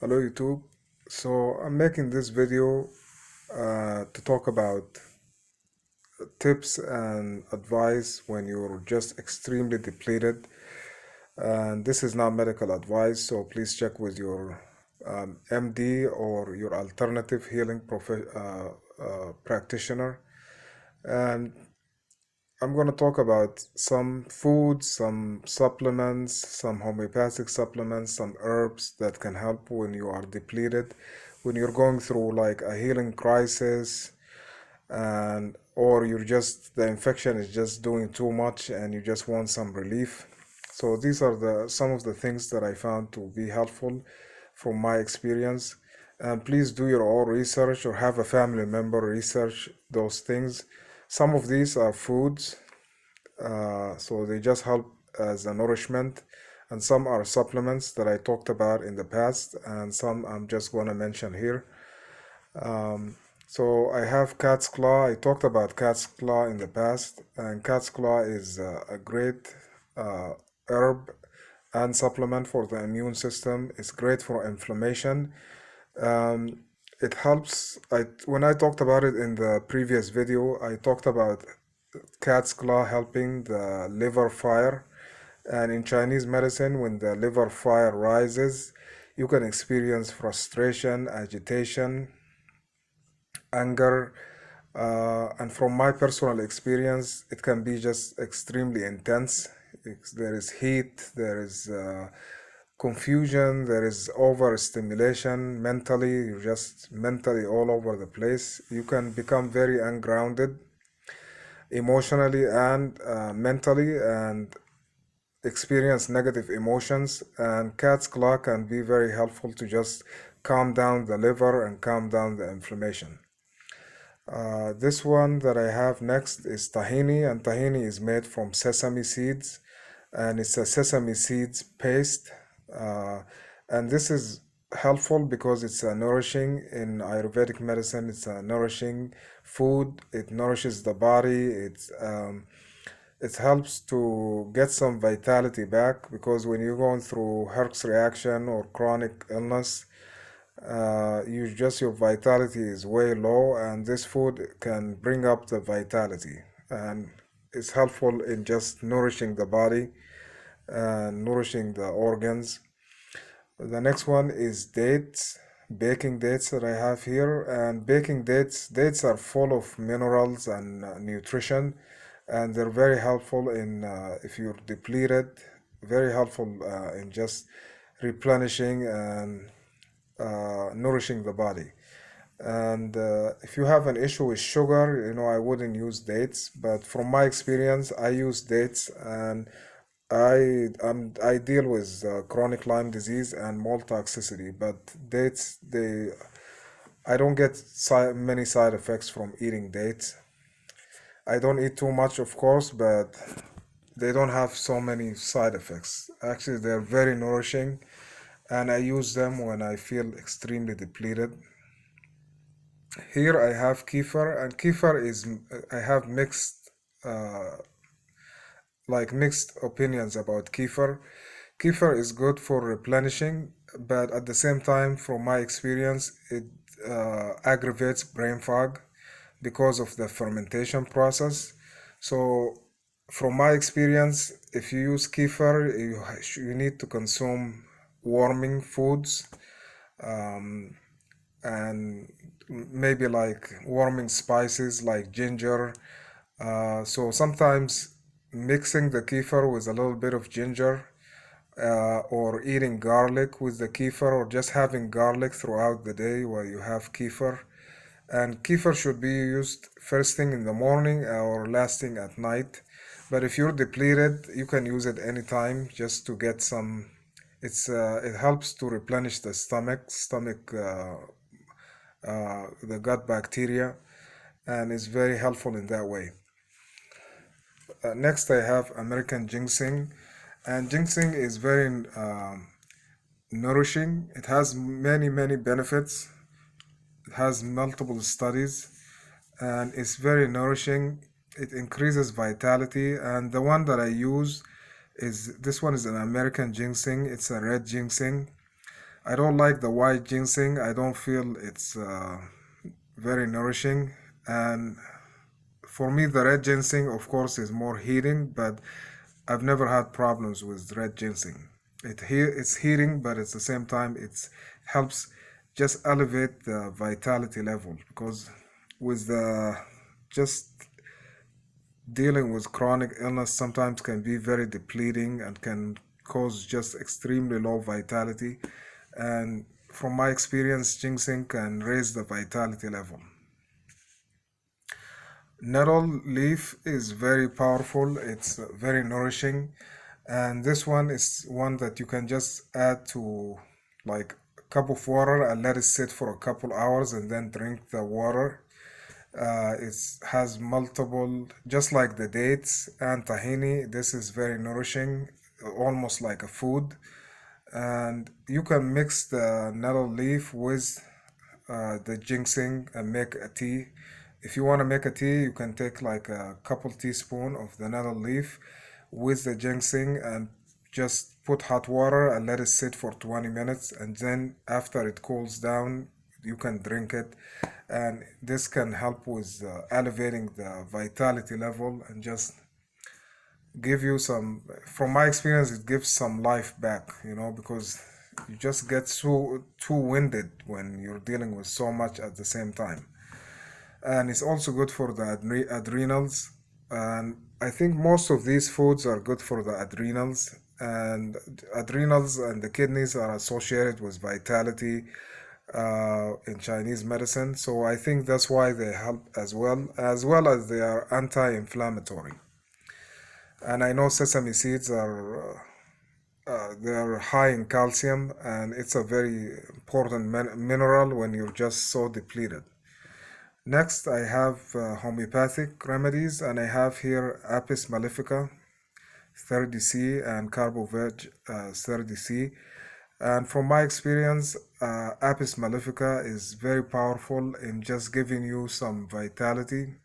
Hello YouTube. So I'm making this video to talk about tips and advice when you're just extremely depleted. And this is not medical advice, so please check with your MD or your alternative healing practitioner. And I'm going to talk about some foods, some supplements, some homeopathic supplements, some herbs that can help when you are depleted, when you're going through like a healing crisis, and or you're just the infection is just doing too much and you just want some relief. So these are the some of the things that I found to be helpful from my experience. And please do your own research or have a family member research those things. Some of these are foods, so they just help as a nourishment, and some are supplements that I talked about in the past, and some I'm just going to mention here. So I have cat's claw. I talked about cat's claw in the past, and cat's claw is a great uh, herb and supplement for the immune system. It's great for inflammation. Um, it helps. When I talked about it in the previous video, I talked about cat's claw helping the liver fire. And in Chinese medicine, when the liver fire rises, you can experience frustration, agitation, anger, and from my personal experience, it can be just extremely intense. There is heat, there is confusion, there is overstimulation mentally. You're just mentally all over the place. You can become very ungrounded emotionally and mentally, and experience negative emotions. And cat's claw can be very helpful to just calm down the liver and calm down the inflammation. This one that I have next is tahini, and tahini is made from sesame seeds, and it's a sesame seeds paste. Uh, and this is helpful because it's a nourishing in Ayurvedic medicine. It's a nourishing food. It nourishes the body. It helps to get some vitality back, because when you're going through herx reaction or chronic illness, your vitality is way low, and this food can bring up the vitality, and it's helpful in just nourishing the body and nourishing the organs. The next one is dates, baking dates that I have here. And baking dates are full of minerals and nutrition, and they're very helpful in if you're depleted, very helpful in just replenishing and nourishing the body. And if you have an issue with sugar, I wouldn't use dates. But from my experience, I use dates, and I deal with chronic Lyme disease and mold toxicity. But dates, I don't get many side effects from eating dates. I don't eat too much, of course, but they don't have so many side effects. Actually, they're very nourishing, and I use them when I feel extremely depleted. Here I have kefir, and kefir is, I have uh, mixed opinions about kefir. Kefir is good for replenishing, but at the same time, from my experience, it aggravates brain fog because of the fermentation process. So, from my experience, if you use kefir, you need to consume warming foods, um, and maybe like warming spices like ginger. So sometimes mixing the kefir with a little bit of ginger, or eating garlic with the kefir, or just having garlic throughout the day while you have kefir. And kefir should be used first thing in the morning or last thing at night. But if you're depleted, you can use it anytime just to get some. It helps to replenish the the gut bacteria, and is very helpful in that way. Next, I have American ginseng, and ginseng is very nourishing. It has many benefits. It has multiple studies, and it's very nourishing. It increases vitality, and the one that I use is this one is an American ginseng. It's a red ginseng. I don't like the white ginseng. I don't feel it's very nourishing. And for me, the red ginseng, of course, is more heating, but I've never had problems with red ginseng. It's heating, but at the same time, it helps just elevate the vitality level because with the just dealing with chronic illness sometimes can be very depleting and can cause just extremely low vitality. And from my experience, ginseng can raise the vitality level. Nettle leaf is very powerful, it's very nourishing, and this one is one that you can just add to like a cup of water and let it sit for a couple hours and then drink the water. It has multiple, just like the dates and tahini. This is very nourishing, almost like a food. And you can mix the nettle leaf with the ginseng and make a tea. If you want to make a tea, you can take like a couple teaspoon of the nettle leaf with the ginseng and just put hot water and let it sit for 20 minutes. And then after it cools down, you can drink it. And this can help with elevating the vitality level and just give you some, from my experience, it gives some life back, because you just get so too winded when you're dealing with so much at the same time. And it's also good for the adrenals. And I think most of these foods are good for the adrenals. And adrenals and the kidneys are associated with vitality in Chinese medicine. So I think that's why they help as well as they are anti-inflammatory. And I know sesame seeds are they are high in calcium, and it's a very important mineral when you're just so depleted. Next, I have homeopathic remedies, and I have here Apis mellifica 30C and Carboveg 30C. And from my experience, Apis mellifica is very powerful in just giving you some vitality